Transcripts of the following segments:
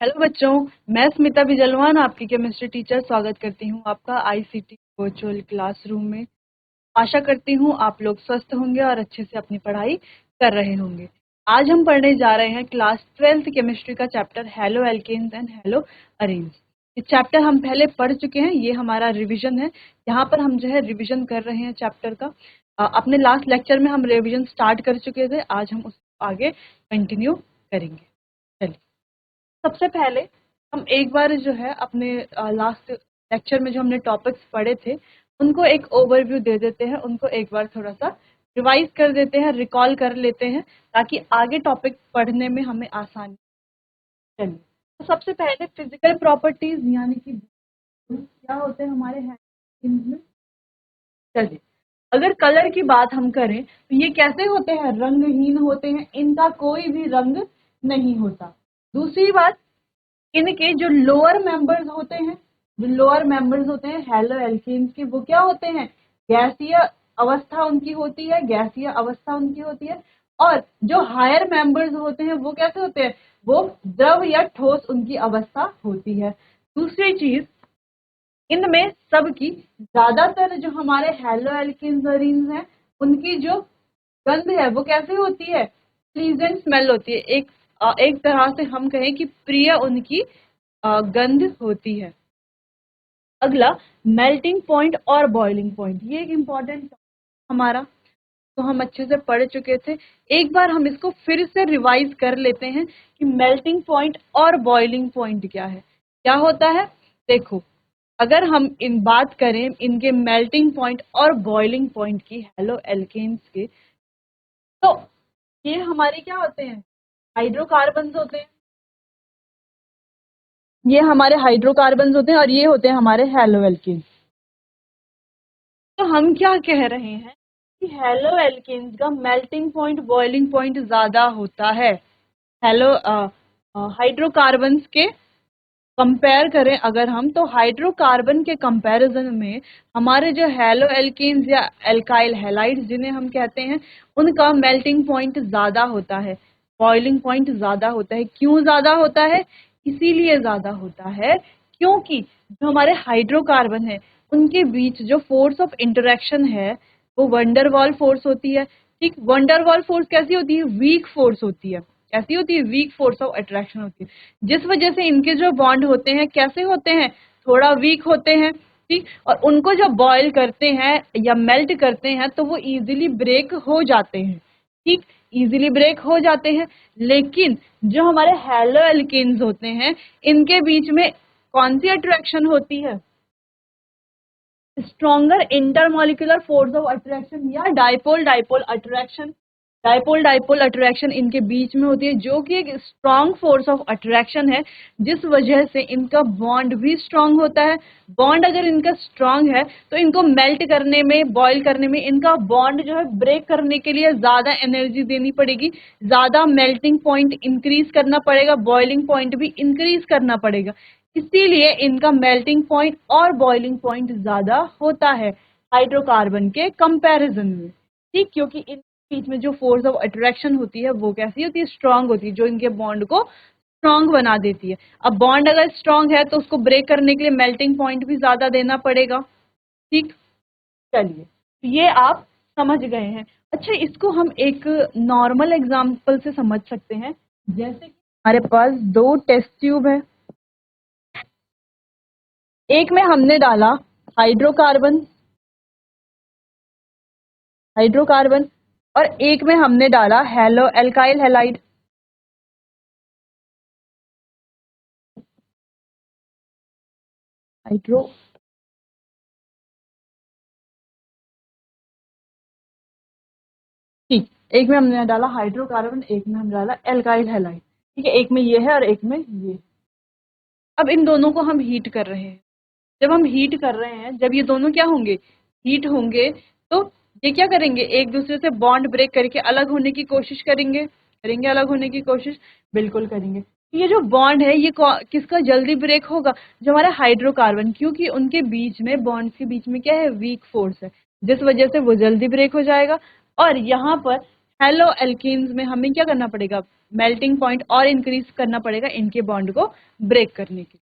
Hello बच्चों, मैं स्मिता बिजलवान आपकी केमिस्ट्री टीचर स्वागत करती हूँ आपका आईसीटी वर्चुअल क्लासरूम में। आशा करती हूँ आप लोग स्वस्थ होंगे और अच्छे से अपनी पढ़ाई कर रहे होंगे। आज हम पढ़ने जा रहे हैं क्लास 12th केमिस्ट्री का chapter haloalkanes and haloarenes. ये चैप्टर हम पहले पढ़ चुके हैं, ये हमारा रिविजन है। यहाँ पर हम जो है रिविजन कर रहे हैं चैप्टर का। अपने लास्ट लेक्चर में हम रिविजन स्टार्ट कर चुके थे, आज हम उसको आगे कंटिन्यू करेंगे। चलिए, सबसे पहले हम एक बार जो है अपने लास्ट लेक्चर में जो हमने टॉपिक्स पढ़े थे उनको एक ओवरव्यू दे देते हैं, उनको एक बार थोड़ा सा रिवाइज कर देते हैं, रिकॉल कर लेते हैं ताकि आगे टॉपिक पढ़ने में हमें आसानी। चलिए, तो सबसे पहले फिजिकल प्रॉपर्टीज यानी कि क्या होते हैं हमारे हैंड में। चलिए, अगर कलर की बात हम करें तो ये कैसे होते हैं, रंगहीन होते हैं, इनका कोई भी रंग नहीं होता। दूसरी बात, इनके जो लोअर मेंबर्स होते हैं, हेलो एल्केन्स के, वो क्या होते हैं, गैसीय अवस्था उनकी होती है, गैसीय अवस्था उनकी होती है। और जो हायर मेंबर्स होते हैं वो कैसे होते हैं, वो द्रव या ठोस उनकी अवस्था होती है। दूसरी चीज, इनमें सबकी ज्यादातर जो हमारे हेलो एल्केन्स हैं उनकी जो गंध है वो कैसे होती है, प्लीजेंट स्मेल होती है। एक तरह से हम कहें कि प्रिय उनकी गंध होती है। अगला, मेल्टिंग पॉइंट और बॉइलिंग पॉइंट, ये एक इम्पॉर्टेंट हमारा, तो हम अच्छे से पढ़ चुके थे। एक बार हम इसको फिर से रिवाइज कर लेते हैं कि मेल्टिंग पॉइंट और बॉइलिंग पॉइंट क्या है, क्या होता है। देखो, अगर हम इन बात करें इनके मेल्टिंग पॉइंट और बॉइलिंग पॉइंट की हेलो एल्केन्स के, तो ये हमारे क्या होते हैं, हाइड्रोकार्बन्स होते हैं। ये हमारे हाइड्रोकार्बन्स होते हैं और ये होते हैं हमारे हेलो एल्केन्स। तो हम क्या कह रहे हैं कि हेलो एल्केन्स का मेल्टिंग पॉइंट बॉइलिंग पॉइंट ज्यादा होता है हेलो हाइड्रोकार्बन्स के कंपेयर करें अगर हम, तो हाइड्रोकार्बन के कंपैरिजन में हमारे जो हेलो एल्केन्स या एल्काइल हैलाइड्स जिन्हें हम कहते हैं, उनका मेल्टिंग पॉइंट ज्यादा होता है, बॉइलिंग पॉइंट ज्यादा होता है। क्यों ज्यादा होता है, इसीलिए ज्यादा होता है क्योंकि जो हमारे हाइड्रोकार्बन है उनके बीच जो फोर्स ऑफ इंटरेक्शन है वो वंडरवॉल फोर्स होती है। ठीक, वंडरवॉल फोर्स कैसी होती है, वीक फोर्स होती है। कैसी होती है, वीक फोर्स ऑफ अट्रैक्शन होती है, जिस वजह से इनके जो बॉन्ड होते हैं कैसे होते हैं, थोड़ा वीक होते हैं। ठीक, और उनको जब बॉयल करते हैं या मेल्ट करते हैं तो वो इजीली ब्रेक हो जाते हैं। ठीक, इजीली ब्रेक हो जाते हैं। लेकिन जो हमारे हेलो एल्केन्स होते हैं इनके बीच में कौन सी अट्रैक्शन होती है, stronger intermolecular force of attraction या dipole dipole attraction. Dipole dipole attraction इनके बीच में होती है जो कि एक स्ट्रॉन्ग फोर्स ऑफ अट्रैक्शन है, जिस वजह से इनका बॉन्ड भी स्ट्रॉन्ग होता है। बॉन्ड अगर इनका स्ट्रॉन्ग है तो इनको मेल्ट करने में, बॉयल करने में, इनका बॉन्ड जो है ब्रेक करने के लिए ज्यादा एनर्जी देनी पड़ेगी, ज्यादा मेल्टिंग पॉइंट इंक्रीज करना पड़ेगा, बॉइलिंग पॉइंट भी इंक्रीज करना पड़ेगा। इसीलिए इनका मेल्टिंग पॉइंट और बॉइलिंग पॉइंट ज्यादा होता है हाइड्रोकार्बन के कंपैरिजन में। ठीक, क्योंकि इन बीच में जो फोर्स ऑफ अट्रैक्शन होती है वो कैसी होती है, स्ट्रांग होती है, जो इनके बॉन्ड को स्ट्रांग बना देती है। अब बॉन्ड अगर स्ट्रांग है तो उसको ब्रेक करने के लिए मेल्टिंग पॉइंट भी ज्यादा देना पड़ेगा। ठीक, चलिए, तो ये आप समझ गए हैं। अच्छा, इसको हम एक नॉर्मल एग्जाम्पल से समझ सकते हैं। जैसे कि हमारे पास दो टेस्ट ट्यूब है, एक में हमने डाला हाइड्रोकार्बन हाइड्रोकार्बन और एक में हमने डाला हेलो एल्काइल हैलाइड। हाइड्रो ठीक, एक में हमने डाला हाइड्रोकार्बन, एक में हमने डाला एल्काइल हैलाइड। ठीक है, एक में ये है और एक में ये। अब इन दोनों को हम हीट कर रहे हैं। जब हम हीट कर रहे हैं, जब ये दोनों क्या होंगे, हीट होंगे, तो ये क्या करेंगे, एक दूसरे से बॉन्ड ब्रेक करके अलग होने की कोशिश करेंगे। करेंगे अलग होने की कोशिश, बिल्कुल करेंगे। ये जो बॉन्ड है ये किसका जल्दी ब्रेक होगा, जो हमारा हाइड्रोकार्बन, क्योंकि उनके बीच में, बॉन्ड्स के बीच में क्या है, वीक फोर्स है, जिस वजह से वो जल्दी ब्रेक हो जाएगा। और यहाँ पर हेलो एल्कीन्स में हमें क्या करना पड़ेगा, मेल्टिंग पॉइंट और इंक्रीज करना पड़ेगा इनके बॉन्ड को ब्रेक करने के लिए।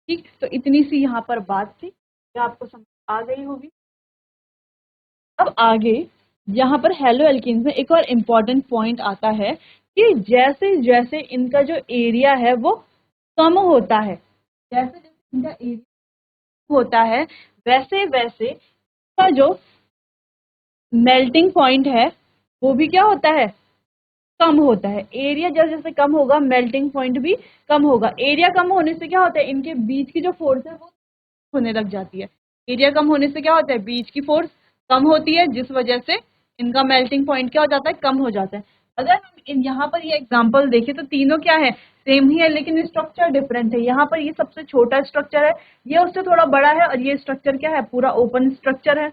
ठीक, तो इतनी सी यहाँ पर बात थी, क्या आपको समझ आ गई होगी। अब आगे यहाँ पर हेलो एल्कीन्स में एक और इम्पॉर्टेंट पॉइंट आता है कि जैसे जैसे इनका जो एरिया है वो कम होता है, जैसे जैसे इनका एरिया होता है वैसे वैसे इसका जो मेल्टिंग पॉइंट है वो भी क्या होता है, कम होता है। एरिया जैसे जैसे कम होगा मेल्टिंग पॉइंट भी कम होगा। एरिया कम होने से क्या होता है, इनके बीच की जो फोर्स है वो होने लग जाती है। एरिया कम होने से क्या होता है, बीच की फोर्स कम होती है, जिस वजह से इनका मेल्टिंग पॉइंट क्या हो जाता है, कम हो जाता है। अगर हम यहाँ पर ये एग्जांपल देखें तो तीनों क्या है, सेम ही है, लेकिन स्ट्रक्चर डिफरेंट है। यहाँ पर ये सबसे छोटा स्ट्रक्चर है, ये उससे थोड़ा बड़ा है, और ये स्ट्रक्चर क्या है, पूरा ओपन स्ट्रक्चर है।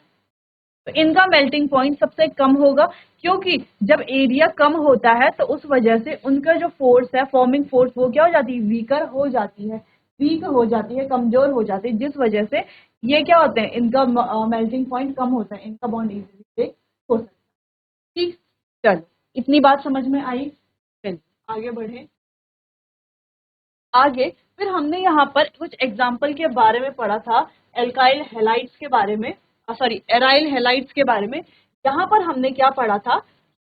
तो इनका मेल्टिंग पॉइंट सबसे कम होगा, क्योंकि जब एरिया कम होता है तो उस वजह से उनका जो फोर्स है, फॉर्मिंग फोर्स, वो क्या हो जाती है, वीकर हो जाती है, वीक हो जाती है, कमजोर हो जाती है, जिस वजह से ये क्या होते हैं, इनका मेल्टिंग पॉइंट कम होता है, इनका बॉन्ड इजीली ब्रेक हो सकता है। ठीक, चलो इतनी बात समझ में आई। चलिए आगे बढ़े। आगे फिर हमने यहाँ पर कुछ एग्जाम्पल के बारे में पढ़ा था, एल्काइल हैलाइड्स के बारे में, सॉरी एराइल हैलाइड्स के बारे में। यहाँ पर हमने क्या पढ़ा था,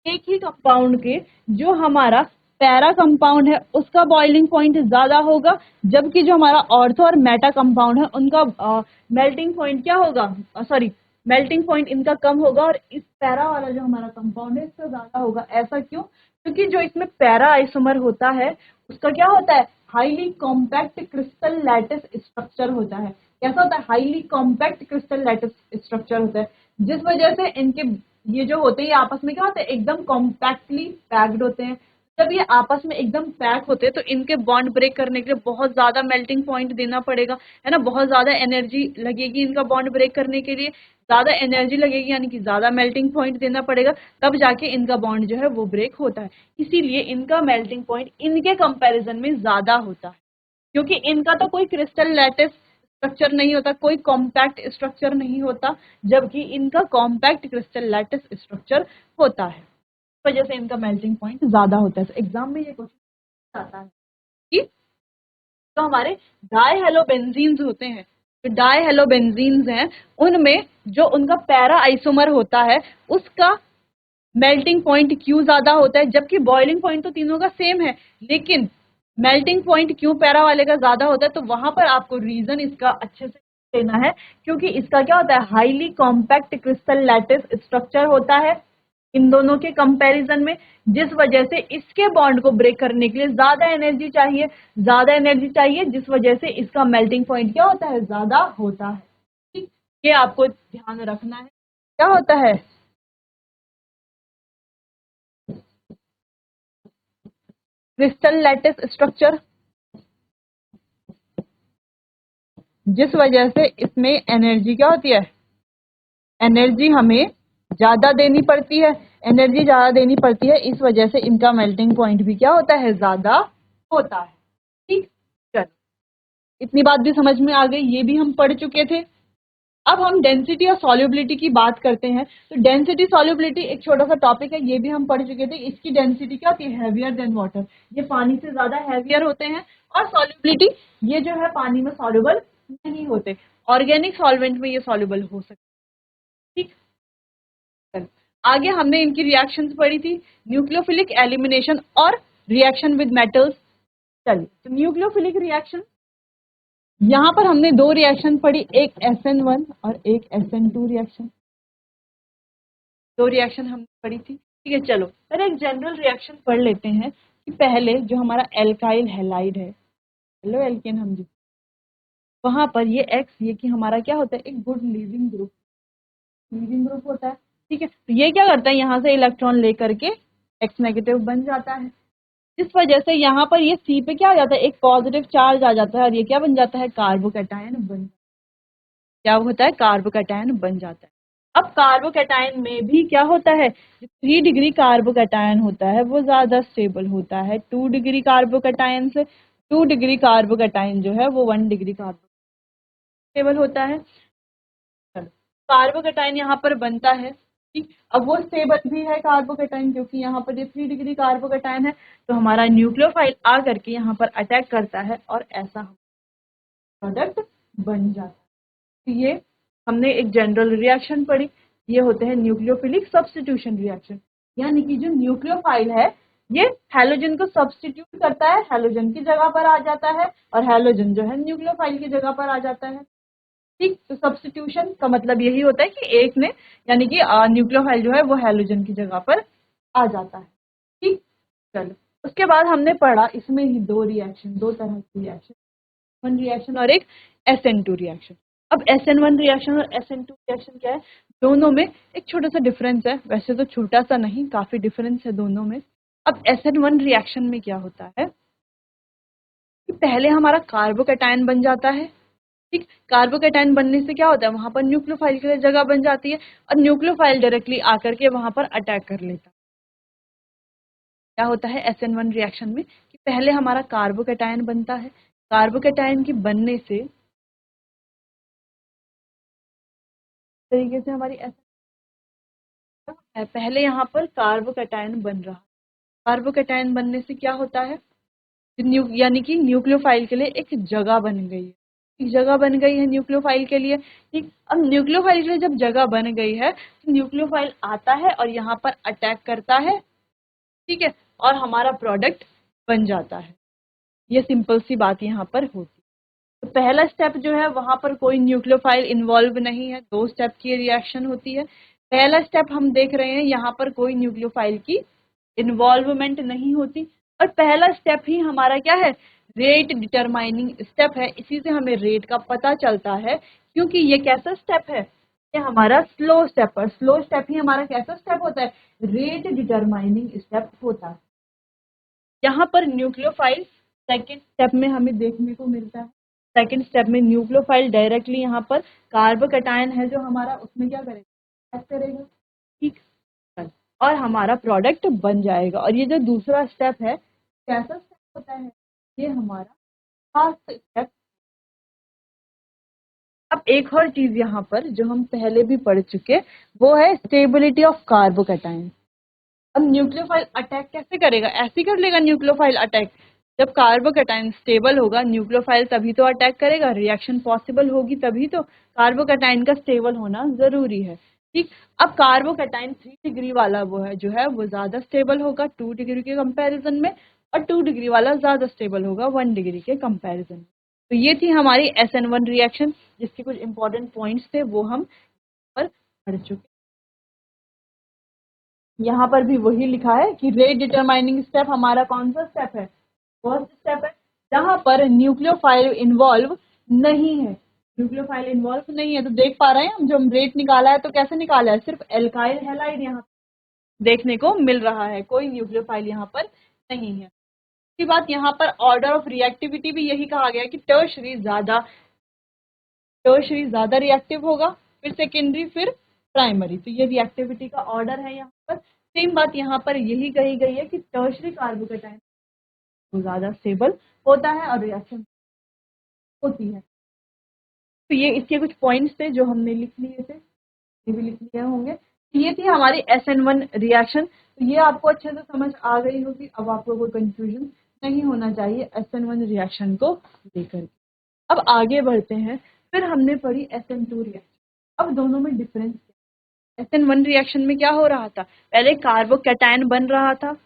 एक ही कंपाउंड के जो हमारा पैरा कंपाउंड है उसका बॉइलिंग पॉइंट ज्यादा होगा, जबकि जो हमारा ऑर्थो और मेटा कंपाउंड है उनका मेल्टिंग पॉइंट क्या होगा, सॉरी मेल्टिंग पॉइंट इनका कम होगा, और इस पैरा वाला जो हमारा कंपाउंड है इसका ज्यादा होगा। ऐसा क्यों, क्योंकि जो इसमें पैरा आइसोमर होता है उसका क्या होता है, highly compact crystal lattice structure होता है। कैसा होता है, highly compact crystal lattice structure होता है, जिस वजह से इनके ये जो होते हैं ये आपस में क्या होते हैं, एकदम कॉम्पैक्टली पैक्ड होते हैं। जब ये आपस में एकदम पैक होते हैं तो इनके बॉन्ड ब्रेक करने के लिए बहुत ज्यादा मेल्टिंग पॉइंट देना पड़ेगा, है ना, बहुत ज्यादा एनर्जी लगेगी इनका बॉन्ड ब्रेक करने के लिए, ज्यादा एनर्जी लगेगी, यानी कि ज्यादा मेल्टिंग पॉइंट देना पड़ेगा, तब जाके इनका बॉन्ड जो है वो ब्रेक होता है। इसीलिए इनका मेल्टिंग पॉइंट इनके कंपैरिजन में ज्यादा होता है, क्योंकि इनका तो कोई क्रिस्टल लैटिस स्ट्रक्चर नहीं होता, कोई कॉम्पैक्ट स्ट्रक्चर नहीं होता, जबकि इनका कॉम्पैक्ट क्रिस्टल लैटिस स्ट्रक्चर होता है, इस वजह से इनका मेल्टिंग पॉइंट ज्यादा होता है। तो एग्जाम में ये क्वेश्चन आता है कि तो हमारे डाई हेलोबेंजीन्स होते हैं, जो डाई हेलोबेंजीन्स हैं उनमें जो उनका पैरा आइसोमर होता है उसका मेल्टिंग पॉइंट क्यों ज्यादा होता है, जबकि बॉइलिंग पॉइंट तो तीनों का सेम है, लेकिन मेल्टिंग पॉइंट क्यों पैरा वाले का ज्यादा होता है, तो वहां पर आपको रीजन इसका अच्छे से लेना है, क्योंकि इसका क्या होता है, highly compact crystal lattice structure होता है इन दोनों के कंपैरिजन में, जिस वजह से इसके बॉन्ड को ब्रेक करने के लिए ज्यादा एनर्जी चाहिए, ज्यादा एनर्जी चाहिए, जिस वजह से इसका मेल्टिंग पॉइंट क्या होता है, ज्यादा होता है। ठीक, ये आपको ध्यान रखना है। क्या होता है, क्रिस्टल लैटिस स्ट्रक्चर, जिस वजह से इसमें एनर्जी क्या होती है, एनर्जी हमें ज्यादा देनी पड़ती है, एनर्जी ज्यादा देनी पड़ती है, इस वजह से इनका मेल्टिंग पॉइंट भी क्या होता है, ज्यादा होता है। ठीक, चलो इतनी बात भी समझ में आ गई, ये भी हम पढ़ चुके थे। अब हम डेंसिटी और सॉल्युबिलिटी की बात करते हैं। तो डेंसिटी सॉल्युबिलिटी एक छोटा सा टॉपिक है, ये भी हम पढ़ चुके थे। इसकी डेंसिटी क्या होती है, हैवियर देन वाटर, ये पानी से ज्यादा हैवियर होते हैं। और सॉल्युबिलिटी, ये जो है पानी में सॉल्युबल नहीं होते, ऑर्गेनिक सॉल्वेंट में ये सॉल्युबल हो सकते। ठीक, चलो आगे हमने इनकी रिएक्शंस पढ़ी थी, न्यूक्लियोफिलिक एलिमिनेशन और रिएक्शन विद मेटल्स। चलिए, तो न्यूक्लियोफिलिक रिएक्शन, यहाँ पर हमने दो रिएक्शन पढ़ी, एक SN1 और एक SN2 रिएक्शन, दो रिएक्शन हमने पढ़ी थी। ठीक है, चलो पहले एक जनरल रिएक्शन पढ़ लेते हैं कि पहले जो हमारा एल्काइल हैलाइड है, हेलो एल्केन, हम जो वहां पर ये एक्स, ये कि हमारा क्या होता है, एक गुड लीविंग ग्रुप होता है। ठीक है, तो ये क्या करता है, यहाँ से इलेक्ट्रॉन लेकर के एक्स नेगेटिव बन जाता है, जिस वजह से यहाँ पर ये सी पे क्या आ जाता है, एक पॉजिटिव चार्ज आ जाता है, और ये क्या बन जाता है, कार्बोकैटायन बन, क्या होता है, कार्बोकैटायन बन जाता है। अब कार्बोकैटायन में भी क्या होता है, 3 डिग्री कार्बोकैटायन होता है वो ज्यादा स्टेबल होता है 2 डिग्री कार्बोकैटायन से। 2 डिग्री कार्बोकैटायन जो है वो 1 डिग्री कार्बो स्टेबल होता है। चलो, कार्बोकैटायन यहाँ पर बनता है, ठीक, अब वो स्टेबल भी है कार्बोकेटाइन, क्योंकि यहाँ पर ये 3 डिग्री कार्बोकेटाइन है, तो हमारा न्यूक्लियोफाइल आ करके यहाँ पर अटैक करता है और ऐसा प्रोडक्ट बन जाता है। तो ये हमने एक जनरल रिएक्शन पढ़ी, ये होते हैं न्यूक्लियोफिलिक सब्स्टिट्यूशन रिएक्शन, यानी कि जो न्यूक्लियोफाइल है ये हैलोजन को सब्स्टिट्यूट करता है, हैलोजन की जगह पर आ जाता है, और हैलोजन जो है न्यूक्लियोफाइल की जगह पर आ जाता है। ठीक, तो सब्स्टिट्यूशन का मतलब यही होता है कि एक ने, यानी कि न्यूक्लियोफाइल जो है वो हैलोजन की जगह पर आ जाता है। ठीक, चलो उसके बाद हमने पढ़ा इसमें ही दो रिएक्शन, दो तरह की रिएक्शन, वन रिएक्शन और एक SN2 रिएक्शन। अब SN1 रिएक्शन और SN2 रिएक्शन क्या है, दोनों में एक छोटा सा डिफरेंस है, वैसे तो छोटा सा नहीं, काफी डिफरेंस है दोनों में। अब SN1 रिएक्शन में क्या होता है कि पहले हमारा कार्बोकेटायन बन जाता है। ठीक, कार्बोकेटायन बनने से क्या होता है, वहां पर न्यूक्लियोफाइल के लिए जगह बन जाती है और न्यूक्लियोफाइल डायरेक्टली आकर के वहां पर अटैक कर लेता है। क्या होता है SN1 रिएक्शन में कि पहले हमारा कार्बोकेटायन बनता है, कार्बोकेटायन की बनने से तरीके से हमारी पहले यहाँ पर कार्बोकेटायन बन रहा, कार्बोकेटायन बनने से क्या होता है, यानी कि न्यूक्लियोफाइल के लिए एक जगह बन गई है, एक जगह बन गई है न्यूक्लियोफाइल के लिए। ठीक, अब न्यूक्लियोफाइल के लिए जब जगह बन गई है तो न्यूक्लियोफाइल आता है और यहाँ पर अटैक करता है। ठीक है, और हमारा प्रोडक्ट बन जाता है। ये सिंपल सी बात यहाँ पर होती है। तो पहला स्टेप जो है वहां पर कोई न्यूक्लियोफाइल इन्वॉल्व नहीं है, दो स्टेप की रिएक्शन होती है। पहला स्टेप हम देख रहे हैं यहाँ पर कोई न्यूक्लियोफाइल की इन्वॉल्वमेंट नहीं होती, और पहला स्टेप ही हमारा क्या है, रेट डिटरमाइनिंग स्टेप है। इसी से हमें रेट का पता चलता है, क्योंकि ये कैसा स्टेप है, ये हमारा स्लो स्टेप है। स्लो स्टेप ही हमारा कैसा स्टेप होता है, रेट डिटरमाइनिंग स्टेप होता है। यहाँ पर न्यूक्लियोफाइल सेकेंड स्टेप में हमें देखने को मिलता है। सेकेंड स्टेप में न्यूक्लियोफाइल डायरेक्टली यहाँ पर कार्बोकेटायन है जो हमारा, उसमें क्या करेगा, ऐड करेगा। ठीक, और हमारा प्रोडक्ट बन जाएगा। और ये जो दूसरा स्टेप है, कैसा स्टेप होता है, ये हमारा फास्ट स्टेप। अब एक और चीज यहाँ पर जो हम पहले भी पढ़ चुके, वो है स्टेबिलिटी ऑफ कार्बोकेटायन। अब न्यूक्लियोफाइल अटैक कैसे करेगा, ऐसे कर लेगा न्यूक्लियोफाइल अटैक, जब कार्बोकेटायन स्टेबल होगा न्यूक्लियोफाइल तभी तो अटैक करेगा, रिएक्शन पॉसिबल होगी तभी तो, कार्बोकेटायन का स्टेबल होना जरूरी है। ठीक, अब कार्बोकेटायन 3 डिग्री वाला वो है जो है वो ज्यादा स्टेबल होगा 2 डिग्री के कंपैरिजन में, और 2 डिग्री वाला ज्यादा स्टेबल होगा 1 डिग्री के कंपैरिजन में। तो ये थी हमारी SN1 रिएक्शन, जिसके कुछ इंपॉर्टेंट पॉइंट्स थे वो हम पर पढ़ चुके। यहाँ पर भी वही लिखा है कि रेट डिटरमाइनिंग स्टेप हमारा कौन सा स्टेप है, फर्स्ट स्टेप है, जहां पर न्यूक्लियोफाइल इन्वॉल्व नहीं है, न्यूक्लियोफाइल इन्वॉल्व नहीं है। तो देख पा रहे हैं हम, जो हम रेट निकाला है तो कैसे निकाला है, सिर्फ एल्काइल हैलाइड यहाँ देखने को मिल रहा है, कोई न्यूक्लियोफाइल यहाँ पर नहीं है। इसके बाद यहाँ पर ऑर्डर ऑफ रिएक्टिविटी भी यही कहा गया कि टर्शरी ज्यादा रिएक्टिव होगा, फिर सेकेंडरी, फिर प्राइमरी। तो ये रिएक्टिविटी का ऑर्डर है यहाँ पर। सेम बात यहाँ पर यही कही गई है कि टर्शरी कार्बोकेटायन वो ज्यादा स्टेबल होता है और रिएक्शन होती है। तो ये इसके कुछ पॉइंट्स थे जो हमने लिख लिए थे, ये भी लिख लिए होंगे। तो ये थी हमारी SN1 रिएक्शन। तो ये आपको अच्छे से समझ आ गई होगी, अब आपको कोई कंफ्यूजन नहीं होना चाहिए SN1 रिएक्शन को लेकर। अब आगे बढ़ते हैं, फिर हमने पढ़ी SN2 रिएक्शन। अब दोनों में डिफरेंस, SN1 रिएक्शन में क्या हो रहा था, पहले कार्बोकेटायन बन रहा था,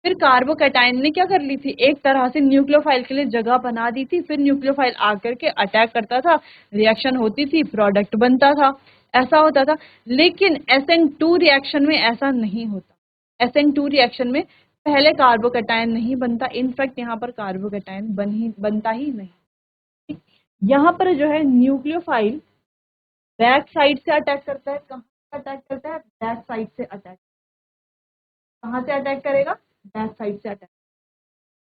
फिर कार्बोकेटायन ने क्या कर ली थी, एक तरह से न्यूक्लियोफाइल के लिए जगह बना दी थी, फिर न्यूक्लियोफाइल आकर के अटैक करता था, रिएक्शन होती थी, प्रोडक्ट बनता था, ऐसा होता था। लेकिन SN2 रिएक्शन में ऐसा नहीं होता। SN2 रिएक्शन में पहले कार्बोकेटायन नहीं बनता, इनफैक्ट यहाँ पर कार्बोकेटायन बनता ही नहीं। यहाँ पर जो है न्यूक्लियोफाइल बैक साइड से अटैक करता है, कहाँ से अटैक करता है, बैक साइड से अटैक, कहाँ से अटैक करेगा, बैक साइड से अटैक।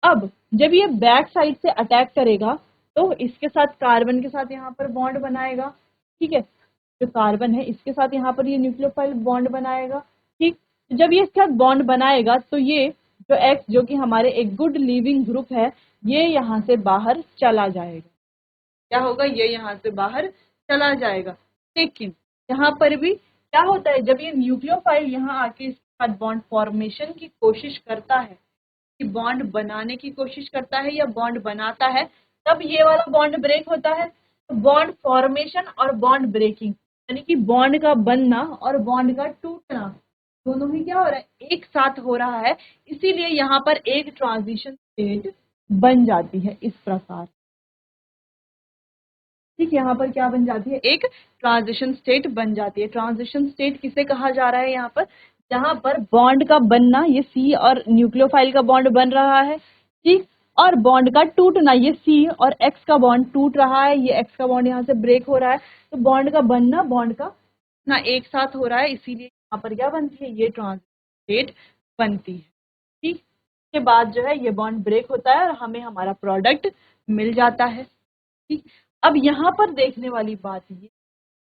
अब जब ये बैक साइड से अटैक करेगा तो इसके साथ कार्बन के साथ यहाँ पर बॉन्ड बनाएगा। ठीक है, जो कार्बन है इसके साथ यहाँ पर ये न्यूक्लियोफाइल बॉन्ड बनाएगा। ठीक, जब ये इसके साथ बॉन्ड बनाएगा तो ये जो X, जो कि हमारे एक गुड लिविंग ग्रुप है, ये यहाँ से बाहर चला जाएगा। क्या होगा, ये यहाँ से बाहर चला जाएगा। लेकिन यहाँ पर भी क्या होता है जब ये न्यूक्लियोफाइल यहाँ आके इसके साथ बॉन्ड फॉर्मेशन की कोशिश करता है, कि बॉन्ड बनाने की कोशिश करता है या बॉन्ड बनाता है, तब ये वाला बॉन्ड ब्रेक होता है। तो बॉन्ड फॉर्मेशन और बॉन्ड ब्रेकिंग यानी कि बॉन्ड का बनना और बॉन्ड का टूटना दोनों ही क्या हो रहा है, एक साथ हो रहा है। इसीलिए यहाँ पर एक ट्रांजिशन स्टेट बन जाती है इस प्रकार। ठीक, यहाँ पर क्या बन जाती है, एक ट्रांजिशन स्टेट बन जाती है। ट्रांजिशन स्टेट किसे कहा जा रहा है यहाँ पर, जहां पर बॉन्ड का बनना, ये सी और न्यूक्लियोफाइल का बॉन्ड बन रहा है, ठीक, और बॉन्ड का टूटना, ये सी और एक्स का बॉन्ड टूट रहा है, ये एक्स का बॉन्ड यहाँ से ब्रेक हो रहा है। तो बॉन्ड का बनना, बॉन्ड का ना एक साथ हो रहा है, इसीलिए यहाँ पर क्या बनती है, ये ट्रांजिशन स्टेट बनती है। ठीक, के बाद जो है ये बॉन्ड ब्रेक होता है और हमें हमारा प्रोडक्ट मिल जाता है। ठीक, अब यहाँ पर देखने वाली बात ये,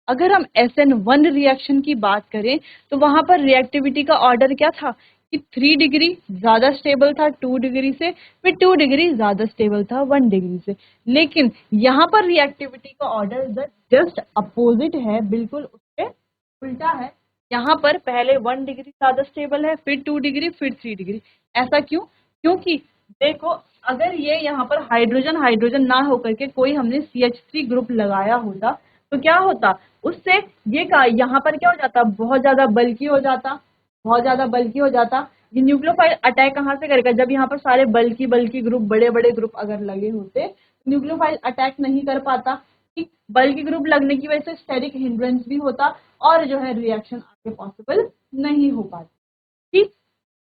अगर हम SN1 रिएक्शन की बात करें तो वहां पर रिएक्टिविटी का ऑर्डर क्या था कि 3 डिग्री ज्यादा स्टेबल था 2 डिग्री से, फिर 2 डिग्री ज्यादा स्टेबल था 1 डिग्री से। लेकिन यहाँ पर रिएक्टिविटी का ऑर्डर जस्ट अपोजिट है, बिल्कुल उसके उल्टा है। यहाँ पर पहले 1 डिग्री ज्यादा स्टेबल है, फिर 2 डिग्री, फिर 3 डिग्री। ऐसा क्यों? क्योंकि देखो, अगर ये यहाँ पर हाइड्रोजन हाइड्रोजन ना होकर के कोई हमने CH3 ग्रुप लगाया होता तो क्या होता, उससे ये का यहाँ पर क्या हो जाता, बहुत ज्यादा बल्कि हो जाता, बहुत ज्यादा बल्कि हो जाता। ये न्यूक्लियोफाइल अटैक कहाँ से करेगा, जब यहाँ पर सारे बल्कि बल्कि ग्रुप, बड़े बड़े ग्रुप अगर लगे होते, न्यूक्लियोफाइल अटैक नहीं कर पाता। ठीक, बल्कि ग्रुप लगने की वजह से स्टेरिक हिंड्रेंस भी होता और जो है रिएक्शन आगे पॉसिबल नहीं हो पाती। ठीक,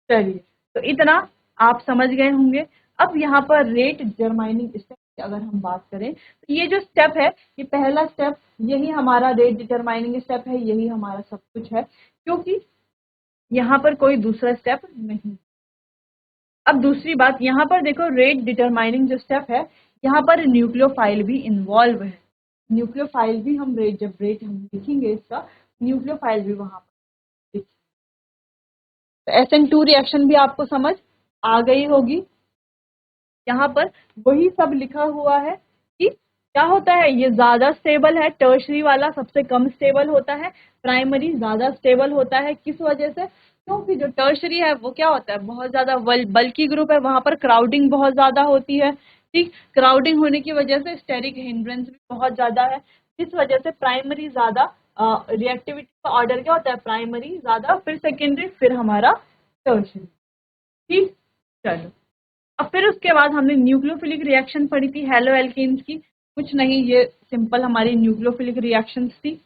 चलिए, तो इतना आप समझ गए होंगे। अब यहाँ पर रेट डिटरमाइनिंग स्टेप की अगर हम बात करें तो ये जो स्टेप है, ये पहला स्टेप, यही हमारा रेट डिटरमाइनिंग स्टेप है, यही हमारा सब कुछ है, क्योंकि यहाँ पर कोई दूसरा स्टेप नहीं। अब दूसरी बात, यहाँ पर देखो, रेट डिटरमाइनिंग जो स्टेप है, यहाँ पर न्यूक्लियोफाइल भी इन्वॉल्व है। न्यूक्लियोफाइल भी हम रेट, जब रेट हम लिखेंगे इसका, न्यूक्लियोफाइल भी वहां पर। तो SN2 रिएक्शन भी आपको समझ आ गई होगी। यहाँ पर वही सब लिखा हुआ है कि क्या होता है, ये ज्यादा स्टेबल है, टर्शरी वाला सबसे कम स्टेबल होता है, प्राइमरी ज्यादा स्टेबल होता है। किस वजह से? क्योंकि जो टर्शरी है वो क्या होता है, बहुत ज्यादा बल्कि ग्रुप है, वहां पर क्राउडिंग बहुत ज्यादा होती है। ठीक, क्राउडिंग होने की वजह से स्टेरिक हिंड्रेंस भी बहुत ज्यादा है, जिस वजह से प्राइमरी ज्यादा, रिएक्टिविटी का ऑर्डर क्या होता है, प्राइमरी ज्यादा, फिर सेकेंडरी, फिर हमारा टर्शरी। ठीक, चलो, अब फिर उसके बाद हमने न्यूक्लियोफिलिक रिएक्शन पढ़ी थी हेलो एल्केन्स की। कुछ नहीं, ये सिंपल हमारी न्यूक्लियोफिलिक रिएक्शंस थी,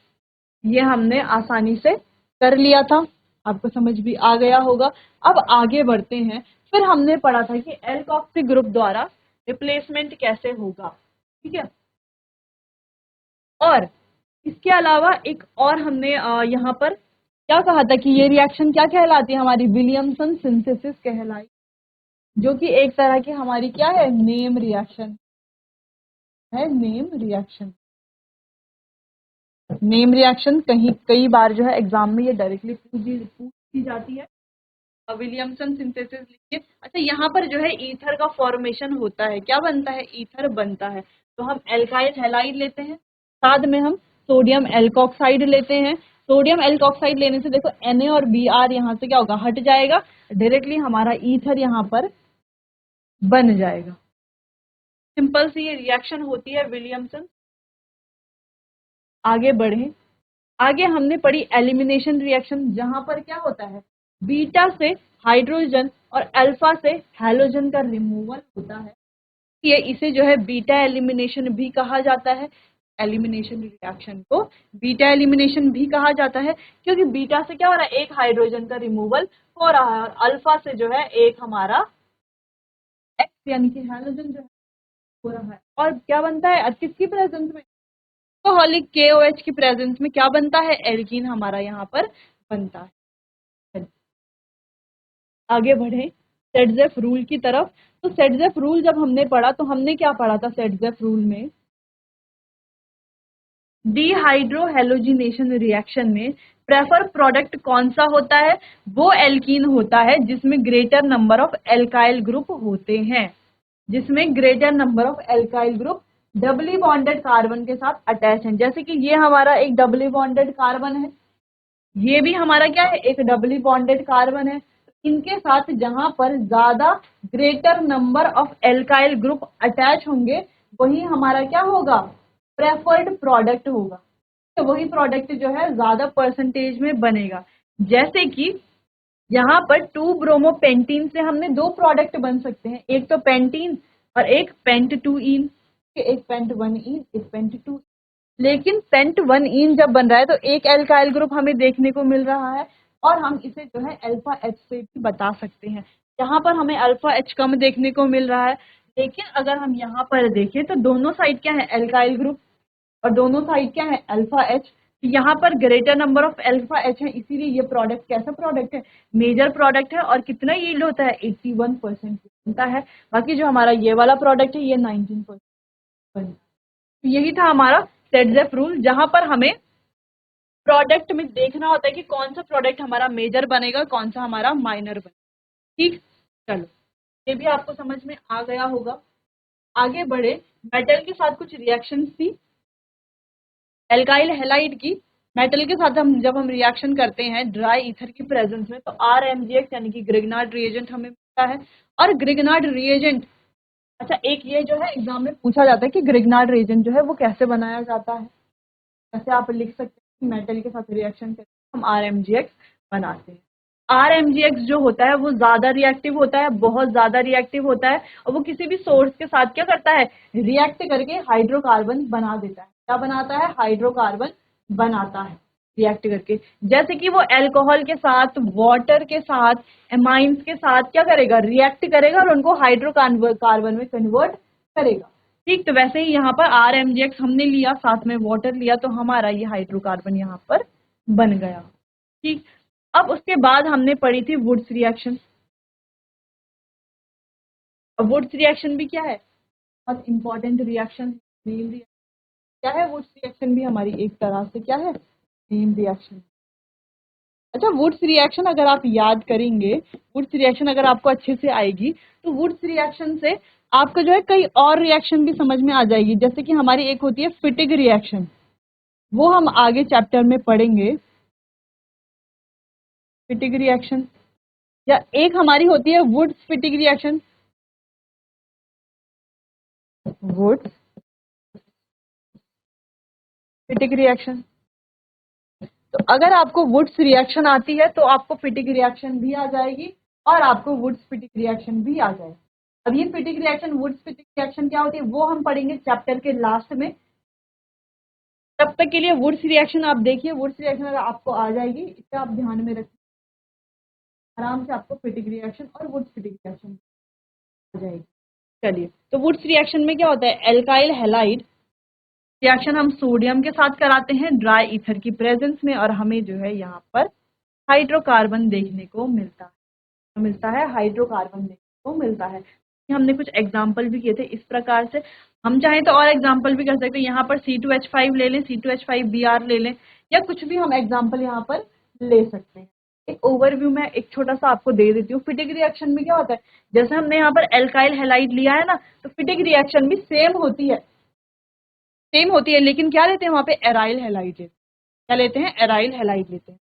ये हमने आसानी से कर लिया था, आपको समझ भी आ गया होगा। अब आगे बढ़ते हैं। फिर हमने पढ़ा था कि एल्कोक्सी ग्रुप द्वारा रिप्लेसमेंट कैसे होगा। ठीक है, और इसके अलावा एक और हमने यहाँ पर क्या कहा था कि ये रिएक्शन क्या कहलाती है, हमारी विलियमसन सिंथेसिस कहलाई, जो कि एक तरह की हमारी क्या है, नेम रिएक्शन है। नेम रिएक्शन, नेम रिएक्शन कहीं कई बार जो है एग्जाम में ये डायरेक्टली पूछी जाती है। विलियमसन सिंथेसिस लिखिए। अच्छा, यहाँ पर जो है ईथर का फॉर्मेशन होता है, क्या बनता है, ईथर बनता है। तो हम एल्काइल हैलाइड लेते हैं, साथ में हम सोडियम एल्कोक्साइड लेते हैं। सोडियम एल्कोक्साइड लेने से देखो Na और Br यहाँ से क्या होगा, हट जाएगा, डायरेक्टली हमारा ईथर यहाँ पर बन जाएगा। सिंपल सी ये रिएक्शन होती है विलियमसन। आगे बढ़े, आगे हमने पढ़ी एलिमिनेशन रिएक्शन, जहां पर क्या होता है, बीटा से हाइड्रोजन और अल्फा से हैलोजन का रिमूवल होता है। ये इसे जो है बीटा एलिमिनेशन भी कहा जाता है। एलिमिनेशन रिएक्शन को बीटा एलिमिनेशन भी कहा जाता है, क्योंकि बीटा से क्या हो रहा है, एक हाइड्रोजन का रिमूवल हो रहा है, और अल्फा से जो है एक हमारा एक्स यानी कि हैलोजन जो है हो रहा है। और क्या बनता है, किसकी प्रेजेंस में, अल्कोहलिक KOH की प्रेजेंस में क्या बनता है, एल्कीन हमारा यहाँ पर बनता है। आगे बढ़े सेटजेफ रूल की तरफ। तो सेटजेफ रूल जब हमने पढ़ा तो हमने क्या पढ़ा था, सेटजेफ रूल में डीहाइड्रोहेलोजिनेशन रिएक्शन में प्रेफर प्रोडक्ट कौन सा होता है, वो एल्कीन होता है जिसमें greater number of alkyl group होते हैं, जिसमें greater number of alkyl group doubly bonded carbon के साथ अटैच हैं। जैसे कि ये हमारा एक डबली बॉन्डेड कार्बन है, ये भी हमारा क्या है, एक डबली बॉन्डेड कार्बन है। इनके साथ जहां पर ज्यादा greater number of alkyl group attach होंगे वही हमारा क्या होगा, प्रेफर्ड प्रोडक्ट होगा। तो वही प्रोडक्ट जो है ज्यादा परसेंटेज में बनेगा। जैसे कि यहाँ पर 2 ब्रोमोपेंटीन से हमने दो प्रोडक्ट बन सकते हैं, एक तो पेंटीन और एक पेंट 2 इन, एक पेंट 1 इन, एक पेंट 2। लेकिन पेंट 1 इन जब बन रहा है तो एक एल्काइल ग्रुप हमें देखने को मिल रहा है और हम इसे जो है अल्फा एच से भी बता सकते हैं। यहाँ पर हमें अल्फा एच कम देखने को मिल रहा है, लेकिन अगर हम यहाँ पर देखें तो दोनों साइड क्या है, एल्काइल ग्रुप, और दोनों साइड क्या है, अल्फा एच। यहाँ पर greater number of alpha H है, इसीलिए ये प्रोडक्ट कैसा प्रोडक्ट है, मेजर प्रोडक्ट है। और कितना यील्ड होता है, 81% बनता है। बाकी जो हमारा ये वाला प्रोडक्ट है ये 19% बनता है। तो यही था हमारा सेटजेफ रूल, जहां पर हमें प्रोडक्ट में देखना होता है कि कौन सा प्रोडक्ट हमारा मेजर बनेगा, कौन सा हमारा माइनर बनेगा। ठीक, चलो ये भी आपको समझ में आ गया होगा। आगे बढ़े, मेटल के साथ कुछ रिएक्शन थी एल्काइल हैलाइड की। मेटल के साथ हम जब हम रिएक्शन करते हैं ड्राई ईथर की प्रेजेंस में तो RMgX यानी कि ग्रिग्नार्ड रिएजेंट हमें मिलता है। और ग्रिग्नार्ड रिएजेंट, अच्छा एक ये जो है एग्जाम में पूछा जाता है कि ग्रिग्नार्ड रिएजेंट जो है वो कैसे बनाया जाता है। जैसे आप लिख सकते हैं कि मेटल के साथ रिएक्शन करके हम RMgX बनाते हैं। RMgX जो होता है वो ज्यादा रिएक्टिव होता है, बहुत ज्यादा रिएक्टिव होता है, और वो किसी भी सोर्स के साथ क्या करता है, रिएक्ट करके हाइड्रोकार्बन बना देता है। क्या बनाता है, हाइड्रोकार्बन बनाता है रिएक्ट करके। जैसे कि वो अल्कोहल के साथ, वाटर के साथ, एमाइंस के साथ क्या करेगा, रिएक्ट करेगा और उनको हाइड्रोकार्बन में कन्वर्ट करेगा। ठीक, तो वैसे ही यहाँ पर RMgX हमने लिया, साथ में वाटर लिया, तो हमारा ये हाइड्रोकार्बन यहाँ पर बन गया। ठीक, अब उसके बाद हमने पढ़ी थी वुड्स रिएक्शन। अब वुड्स रिएक्शन भी क्या है, बहुत इंपॉर्टेंट रिएक्शन, क्या है वुड्स रिएक्शन भी हमारी एक तरह से क्या है, सेम रिएक्शन। अच्छा, वुड्स रिएक्शन अगर आप याद करेंगे, वुड्स रिएक्शन अगर आपको अच्छे से आएगी तो वुड्स रिएक्शन से आपको जो है कई और रिएक्शन भी समझ में आ जाएगी। जैसे कि हमारी एक होती है फिटिग रिएक्शन, वो हम आगे चैप्टर में पढ़ेंगे, फिटिग रिएक्शन। या एक हमारी होती है वुड्स फिटिग रिएक्शन, वुड्स फिटिग रिएक्शन। तो अगर आपको वुड्स रिएक्शन आती है तो आपको फिटिग रिएक्शन भी आ जाएगी और आपको वुड्स फिटिग रिएक्शन भी आ जाएगी। अब ये फिटिग रिएक्शन, वुड्स फिटिग रिएक्शन क्या होती है वो हम पढ़ेंगे चैप्टर के लास्ट में। तब तक के लिए वुड्स रिएक्शन आप देखिए, वुड्स रिएक्शन अगर आपको आ जाएगी इसे आप ध्यान में रखिए, आराम से आपको फिटिग रिएक्शन और वुड्स फिटिग रिएक्शन आ जाएगी। चलिए, तो वुड्स रिएक्शन में क्या होता है, एल्काइल हैलाइड रिएक्शन हम सोडियम के साथ कराते हैं ड्राई ईथर की प्रेजेंस में, और हमें जो है यहाँ पर हाइड्रोकार्बन देखने को मिलता है, हाइड्रोकार्बन देखने को मिलता है। हमने कुछ एग्जाम्पल भी किए थे इस प्रकार से। हम चाहें तो और एग्जाम्पल भी कर सकते हैं, यहाँ पर C2H5 ले लें, C2H5Br ले लें, या कुछ भी हम एग्जाम्पल यहाँ पर ले सकते हैं। एक ओवरव्यू में एक छोटा सा आपको दे देती हूँ। फिटिग रिएक्शन में क्या होता है, जैसे हमने यहाँ पर एल्काइल हैलाइड लिया है ना, तो फिटिग रिएक्शन भी सेम होती है, लेकिन क्या लेते हैं वहां पे, एराइल हैलाइड लेते हैं। क्या लेते हैं, एराइल हैलाइड लेते हैं।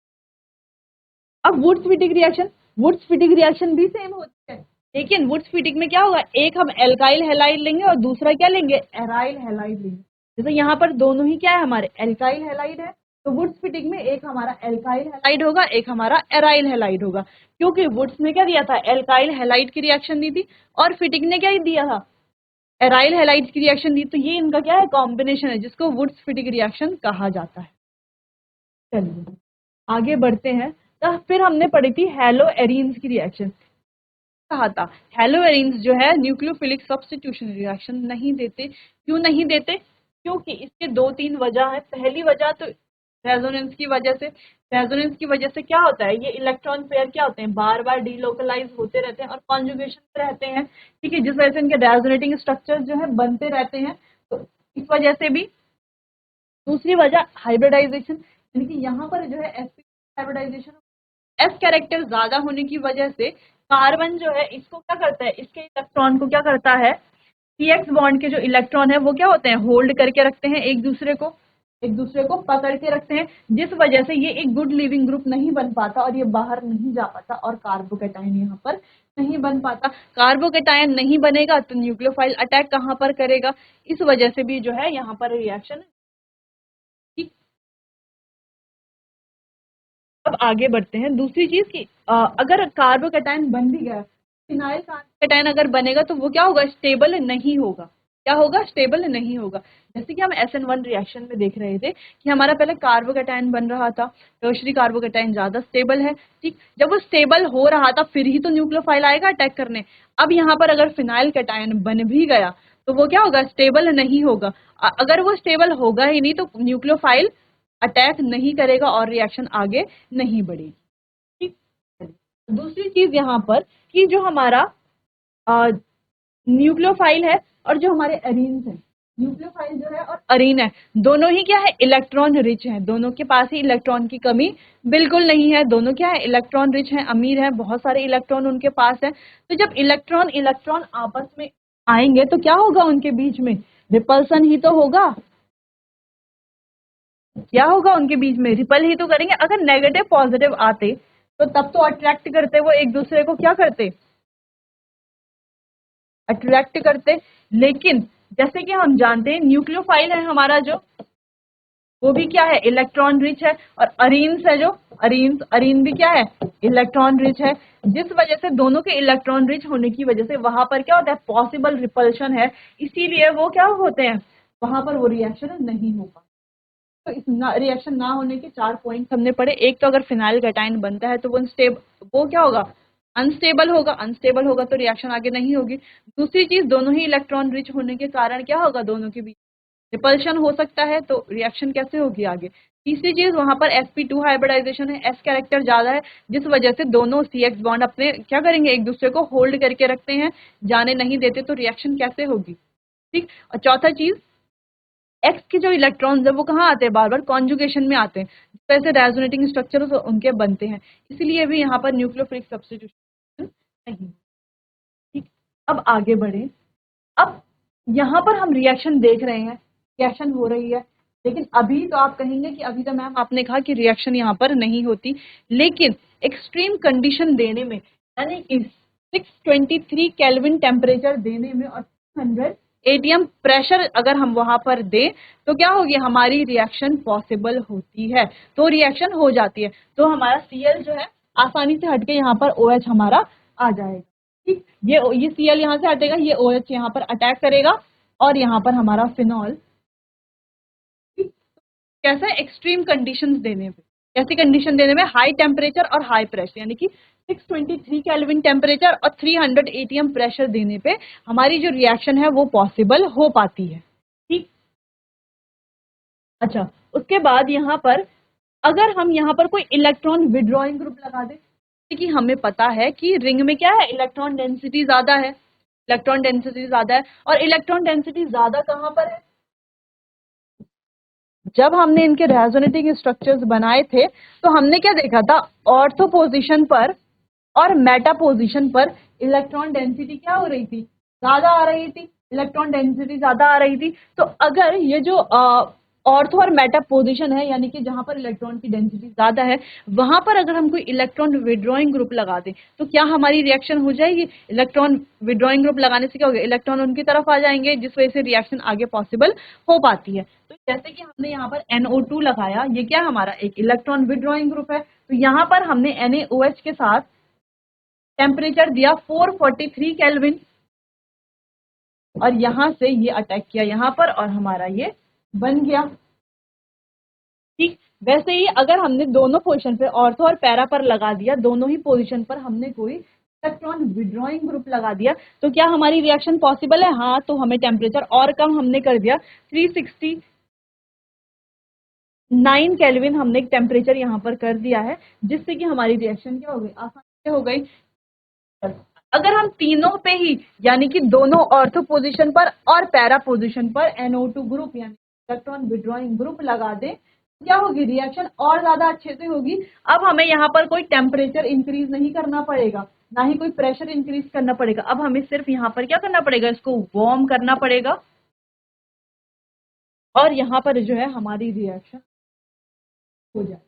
अब वुड्स फिटिग रिएक्शन भी सेम होती है, लेकिन वुड्स फिटिग में क्या होगा, एक हम एल्काइल हैलाइड लेंगे और दूसरा क्या लेंगे, एराइल हैलाइड लेंगे। जैसे यहाँ पर दोनों ही क्या है, हमारे एल्काइल हैलाइड है, तो वुड्स फिटिग में एक हमारा एल्काइल हैलाइड होगा, एक हमारा एराइल हैलाइड होगा। क्योंकि वुड्स ने क्या दिया था, एल्काइल हैलाइड की रिएक्शन दी थी, और फिटिग ने क्या दिया था, एराइल हैलाइड की रिएक्शन दी। तो ये इनका क्या है, कॉम्बिनेशन है, जिसको वुड्स फिटिग रिएक्शन कहा जाता है। चलिए आगे बढ़ते हैं। तो फिर हमने पढ़ी थी हेलो एरीन्स की रिएक्शन। कहा था हेलो एरीन्स जो है न्यूक्लियोफिलिक सब्स्टिट्यूशन रिएक्शन नहीं देते। क्यों नहीं देते, क्योंकि इसके 2-3 वजह है। पहली वजह तो रेजोनेंस की वजह से। रेजोनेंस की वजह से क्या होता है, ये इलेक्ट्रॉन पेयर क्या होते हैं, बार बार डीलोकलाइज होते रहते हैं और कॉन्जुगेशन में रहते हैं। ठीक है, जिस वजह से इनके रेजोनेटिंग स्ट्रक्चर जो है बनते रहते हैं, तो इस वजह से भी। दूसरी वजह हाइब्रिडाइजेशन, यानी कि यहाँ पर जो है sp हाइब्रिडाइजेशन, एस कैरेक्टर ज्यादा होने की वजह से कार्बन जो है इसको क्या करता है, इसके इलेक्ट्रॉन को क्या करता है, CX बॉन्ड के जो इलेक्ट्रॉन है वो क्या होते हैं, होल्ड करके रखते हैं एक दूसरे को। एक दूसरे को पकड़ के रखते हैं, जिस वजह से ये एक गुड लिविंग ग्रुप नहीं बन पाता और ये बाहर नहीं जा पाता और कार्बोकेटाइन यहाँ पर नहीं बन पाता। कार्बोकेटाइन नहीं बनेगा तो न्यूक्लियोफाइल अटैक कहाँ पर करेगा, इस वजह से भी जो है यहाँ पर रिएक्शन। ठीक, अब आगे बढ़ते हैं। दूसरी चीज की अगर कार्बोकेटाइन बन भी गया, फिनाइल कार्बोकेटाइन अगर बनेगा तो वो क्या होगा, स्टेबल नहीं होगा। क्या होगा, स्टेबल नहीं होगा। जैसे कि हम SN1 रिएक्शन में देख रहे थे कि हमारा पहले कार्बोकेटाइन बन रहा था, टर्शरी कार्बोकेटाइन ज्यादा स्टेबल है। ठीक, जब वो स्टेबल हो रहा था फिर ही तो न्यूक्लियोफाइल आएगा अटैक करने। अब यहाँ पर अगर फिनाइल कैटायन बन भी गया तो वो क्या होगा, स्टेबल नहीं होगा। अगर वो स्टेबल होगा ही नहीं तो न्यूक्लियोफाइल अटैक नहीं करेगा और रिएक्शन आगे नहीं बढ़ेगी। ठीक, दूसरी चीज यहाँ पर कि जो हमारा न्यूक्लियोफाइल है और जो हमारे एरीन्स हैं, न्यूक्लियोफाइल जो है और अरीन है, दोनों ही क्या है, इलेक्ट्रॉन रिच हैं। दोनों के पास ही इलेक्ट्रॉन की कमी बिल्कुल नहीं है। दोनों क्या है, इलेक्ट्रॉन रिच हैं, अमीर हैं, बहुत सारे इलेक्ट्रॉन उनके पास है। तो जब इलेक्ट्रॉन इलेक्ट्रॉन आपस में आएंगे तो क्या होगा, उनके बीच में रिपल्सन ही तो होगा। क्या होगा, उनके बीच में रिपल ही तो करेंगे। अगर नेगेटिव पॉजिटिव आते तो तब तो अट्रैक्ट करते, वो एक दूसरे को क्या करते, अट्रैक्ट करते। लेकिन जैसे कि हम जानते हैं न्यूक्लियोफाइल है हमारा जो, वो भी क्या है, इलेक्ट्रॉन रिच है। और अरीन्स है जो, अरीन भी क्या है, इलेक्ट्रॉन रिच है। जिस वजह से दोनों के इलेक्ट्रॉन रिच होने की वजह से वहां पर क्या होता है, पॉसिबल रिपल्शन है। इसीलिए वो क्या होते हैं, वहां पर वो रिएक्शन नहीं हो पाता। तो इस रिएक्शन ना होने के 4 पॉइंट हमने पढ़े। एक तो अगर फिनाइल कैटायन बनता है तो वो क्या होगा, अनस्टेबल होगा। अनस्टेबल होगा तो रिएक्शन आगे नहीं होगी। दूसरी चीज, दोनों ही इलेक्ट्रॉन रिच होने के कारण क्या होगा, दोनों के बीच रिपल्शन हो सकता है, तो रिएक्शन कैसे होगी आगे। तीसरी चीज, वहां पर sp2 हाइब्रिडाइजेशन है, s कैरेक्टर ज्यादा है, जिस वजह से दोनों CX बॉन्ड अपने क्या करेंगे, एक दूसरे को होल्ड करके रखते हैं, जाने नहीं देते, तो रिएक्शन कैसे होगी। ठीक, और चौथा चीज, एक्स के जो इलेक्ट्रॉन्स है वो कहाँ आते हैं, बार बार कॉन्जुगेशन में आते हैं, जिस तरह से रेजोनेटिंग स्ट्रक्चर उनके बनते हैं। इसलिए भी यहाँ पर न्यूक्लियोफिलिक सब्स्टिट्यूशन नहीं। ठीक, अब आगे बढ़े। अब यहाँ पर हम रिएक्शन देख रहे हैं, रिएक्शन हो रही है, लेकिन अभी तो आप कहेंगे कि अभी तो मैम आपने कहा कि रिएक्शन यहाँ पर नहीं होती, लेकिन एक्सट्रीम कंडीशन देने में, यानी कि 623 केल्विन टेम्परेचर देने में और 200 ATM प्रेशर अगर हम वहां पर दें तो क्या होगी, हमारी रिएक्शन पॉसिबल होती है, तो रिएक्शन हो जाती है। तो हमारा Cl जो है आसानी से हटके यहाँ पर OH हमारा आ जाएगा। ठीक, ये Cl यहाँ से हटेगा, ये OH यहाँ पर अटैक करेगा और यहाँ पर हमारा फिनॉल। कैसे, एक्सट्रीम कंडीशंस देने पे, कैसी कंडीशन देने में, हाई टेम्परेचर और हाई प्रेशर, यानी कि 623 केल्विन टेम्परेचर और 300 ATM प्रेशर देने पे हमारी जो रिएक्शन है वो पॉसिबल हो पाती है। ठीक, अच्छा, उसके बाद यहाँ पर अगर हम यहाँ पर कोई इलेक्ट्रॉन विड्रॉइंग ग्रुप लगा दें, कि हमें पता है कि रिंग में क्या है, इलेक्ट्रॉन डेंसिटी ज्यादा है, इलेक्ट्रॉन डेंसिटी ज्यादा है। और इलेक्ट्रॉन डेंसिटी ज्यादा कहाँ पर है, जब हमने इनके रेजोनेटिंग स्ट्रक्चर्स बनाए थे तो हमने क्या देखा था, ऑर्थो पोजीशन पर और मेटा पोजीशन पर इलेक्ट्रॉन डेंसिटी क्या हो रही थी, ज्यादा आ रही थी, इलेक्ट्रॉन डेंसिटी ज्यादा आ रही थी। तो अगर ये जो ऑर्थो और मेटा पोजीशन है, यानी कि जहां पर इलेक्ट्रॉन की डेंसिटी ज्यादा है, वहां पर अगर हम कोई इलेक्ट्रॉन विड्रॉइंग ग्रुप लगा दें तो क्या हमारी रिएक्शन हो जाएगी। इलेक्ट्रॉन विड्रॉइंग ग्रुप लगाने से क्या होगा, इलेक्ट्रॉन उनकी तरफ आ जाएंगे, जिस वजह से रिएक्शन आगे पॉसिबल हो पाती है। तो जैसे कि हमने यहाँ पर NO2 लगाया, ये क्या हमारा एक इलेक्ट्रॉन विड्रॉइंग ग्रुप है, तो यहाँ पर हमने NaOH के साथ टेम्परेचर दिया 443 केल्विन और यहां से ये अटैक किया यहाँ पर और हमारा ये बन गया। ठीक, वैसे ही अगर हमने दोनों पोजीशन पे, ऑर्थो और पैरा पर लगा दिया, दोनों ही पोजीशन पर हमने कोई इलेक्ट्रॉन विड्रॉइंग ग्रुप लगा दिया, तो क्या हमारी रिएक्शन पॉसिबल है। हाँ, तो हमें टेम्परेचर और कम हमने कर दिया, 369 केल्विन हमने टेम्परेचर यहाँ पर कर दिया है, जिससे कि हमारी रिएक्शन क्या हो गई, आसानी से हो गई। अगर हम तीनों पे ही, यानी कि दोनों ऑर्थो पोजीशन पर और पैरा पोजीशन पर NO2 ग्रुप यानी इलेक्ट्रॉन विड्रॉइंग ग्रुप लगा दें, क्या होगी, रिएक्शन और ज्यादा अच्छे से होगी। अब हमें यहाँ पर कोई टेम्परेचर इंक्रीज नहीं करना पड़ेगा, ना ही कोई प्रेशर इंक्रीज करना पड़ेगा। अब हमें सिर्फ यहाँ पर क्या करना पड़ेगा, इसको वार्म करना पड़ेगा। और यहाँ पर जो है हमारी रिएक्शन हो जाए।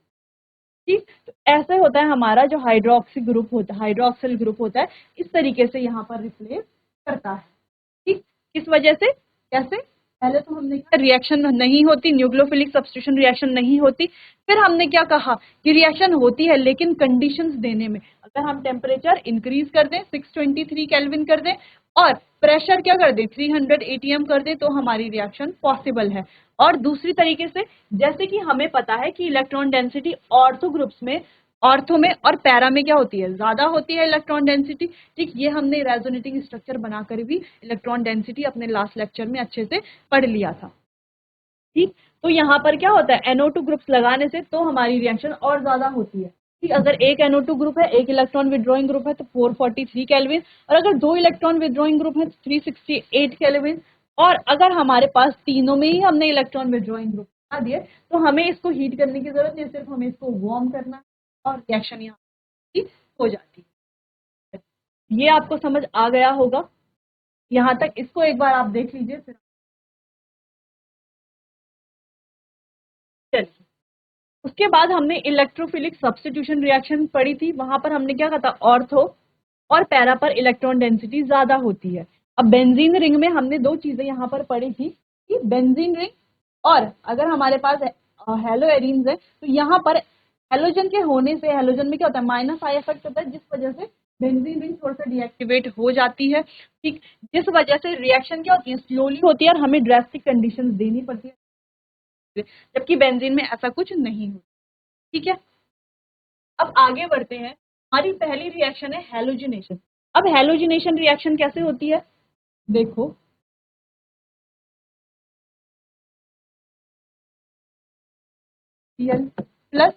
ठीक, तो ऐसे होता है हमारा जो हाइड्रोक्सी ग्रुप होता है, हाइड्रोक्सिल ग्रुप होता है, इस तरीके से यहाँ पर रिप्लेस करता है। ठीक, किस वजह से, कैसे, पहले तो हमने कहा रिएक्शन नहीं होती, न्यूक्लियोफिलिक सब्स्टिट्यूशन रिएक्शन नहीं होती। फिर हमने क्या कहा कि रिएक्शन होती है लेकिन कंडीशंस देने में, अगर हम टेम्परेचर इंक्रीज कर दें 623 केल्विन कर दें और प्रेशर क्या कर दें 300 एटीएम कर दें, तो हमारी रिएक्शन पॉसिबल है। और दूसरी तरीके से, जैसे कि हमें पता है कि इलेक्ट्रॉन डेंसिटी ऑर्थो ग्रुप्स में, ऑर्थो में और पैरा में क्या होती है, ज्यादा होती है इलेक्ट्रॉन डेंसिटी। ठीक, ये हमने रेजोनेटिंग स्ट्रक्चर बनाकर भी इलेक्ट्रॉन डेंसिटी अपने लास्ट लेक्चर में अच्छे से पढ़ लिया था। ठीक, तो यहाँ पर क्या होता है, NO2 ग्रुप्स लगाने से तो हमारी रिएक्शन और ज्यादा होती है। ठीक, अगर एक NO2 ग्रुप है, एक इलेक्ट्रॉन विड्रॉइंग ग्रुप है तो 443 केल्विन, और अगर दो इलेक्ट्रॉन विड्रॉइंग ग्रुप है तो 368 केल्विन। और अगर हमारे पास तीनों में ही हमने इलेक्ट्रॉन विड्रॉइंग ग्रुप बना दिए तो हमें इसको हीट करने की जरूरत नहीं, सिर्फ हमें इसको वार्म करना है और रिएक्शन यहाँ हो जाती है। ये आपको समझ आ गया होगा यहाँ तक, इसको एक बार आप देख लीजिए। फिर चलिए, उसके बाद हमने इलेक्ट्रोफिलिक सब्स्टिट्यूशन रिएक्शन पढ़ी थी, वहां पर हमने क्या कहा था, ऑर्थो और पैरा पर इलेक्ट्रॉन डेंसिटी ज्यादा होती है। अब बेंजीन रिंग में हमने दो चीजें यहाँ पर पढ़ी थी कि बेंजीन रिंग, और अगर हमारे पास हेलो एरीन्स है तो यहाँ पर हेलोजन के होने से, हेलोजन में क्या होता है माइनस आई इफेक्ट होता है, जिस वजह से बेंजीन रिंग थोड़ा सा डीएक्टिवेट हो जाती है। ठीक, जिस वजह से रिएक्शन क्या होती है, स्लोली होती है और हमें ड्रास्टिक कंडीशंस देनी पड़ती है, जबकि बेंजीन में ऐसा कुछ नहीं होता। ठीक है, अब आगे बढ़ते हैं। हमारी पहली रिएक्शन है हेलोजिनेशन। अब हेलोजिनेशन रिएक्शन कैसे होती है, देखो, Cl प्लस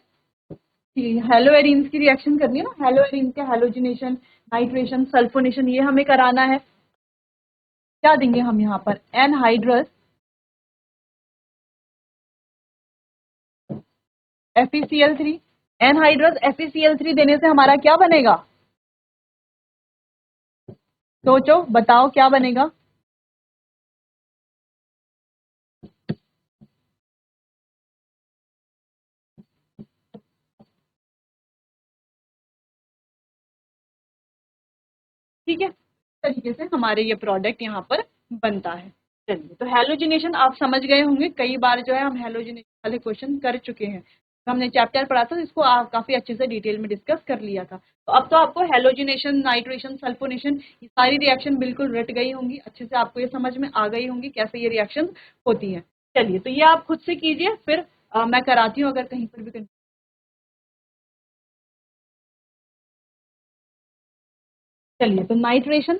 हेलो एरीन्स की रिएक्शन करनी है ना, हेलो एरीन्स के हेलोजिनेशन, नाइट्रेशन, सल्फोनेशन, ये हमें कराना है। क्या देंगे हम यहाँ पर, एनहाइड्रस FeCl3। एनहाइड्रस FeCl3 देने से हमारा क्या बनेगा, सोचो बताओ क्या बनेगा। ठीक है, इस तरीके से हमारे ये प्रोडक्ट यहाँ पर बनता है। चलिए, तो हेलोजिनेशन आप समझ गए होंगे, कई बार जो है हम हेलोजिनेशन वाले क्वेश्चन कर चुके हैं, तो हमने चैप्टर पढ़ा था, इसको आप काफी अच्छे से डिटेल में डिस्कस कर लिया था। तो अब तो आपको हेलोजिनेशन, नाइट्रेशन, सल्फोनेशन, ये सारी रिएक्शन बिल्कुल रट गई होंगी, अच्छे से आपको ये समझ में आ गई होंगी कैसे ये रिएक्शन होती है। चलिए, तो ये आप खुद से कीजिए, फिर मैं कराती हूँ अगर कहीं पर भी। चलिए, तो नाइट्रेशन,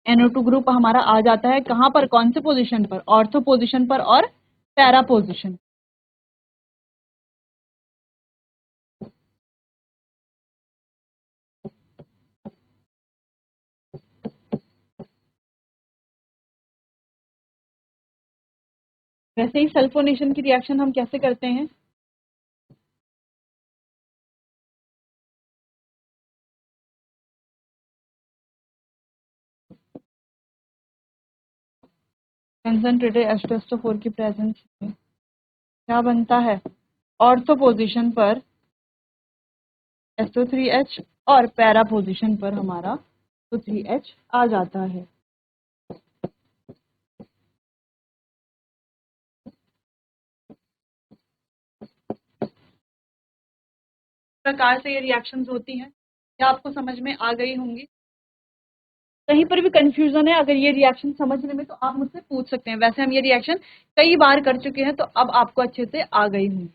NO2 ग्रुप हमारा आ जाता है कहाँ पर, कौन से पोजीशन पर, ऑर्थो पोजीशन पर और पैरा पोजीशन। वैसे ही सल्फोनेशन की रिएक्शन हम कैसे करते हैं, कंसंट्रेटेड H2SO4 की प्रेजेंस में क्या बनता है, ऑर्थो पोजीशन पर SO3H और पैरा पोजीशन पर हमारा SO3H आ जाता है। प्रकार से ये रिएक्शंस होती हैं, क्या आपको समझ में आ गई होंगी। कहीं पर भी कंफ्यूजन है अगर ये रिएक्शन समझने में तो आप मुझसे पूछ सकते हैं, वैसे हम ये रिएक्शन कई बार कर चुके हैं तो अब आपको अच्छे से आ गई होंगी।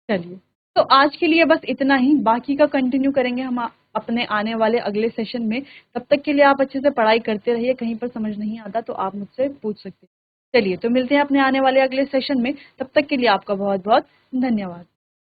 चलिए, तो आज के लिए बस इतना ही, बाकी का कंटिन्यू करेंगे हम अपने आने वाले अगले सेशन में। तब तक के लिए आप अच्छे से पढ़ाई करते रहिए, कहीं पर समझ नहीं आता तो आप मुझसे पूछ सकते हैं। चलिए तो मिलते हैं अपने आने वाले अगले सेशन में। तब तक के लिए आपका बहुत बहुत धन्यवाद।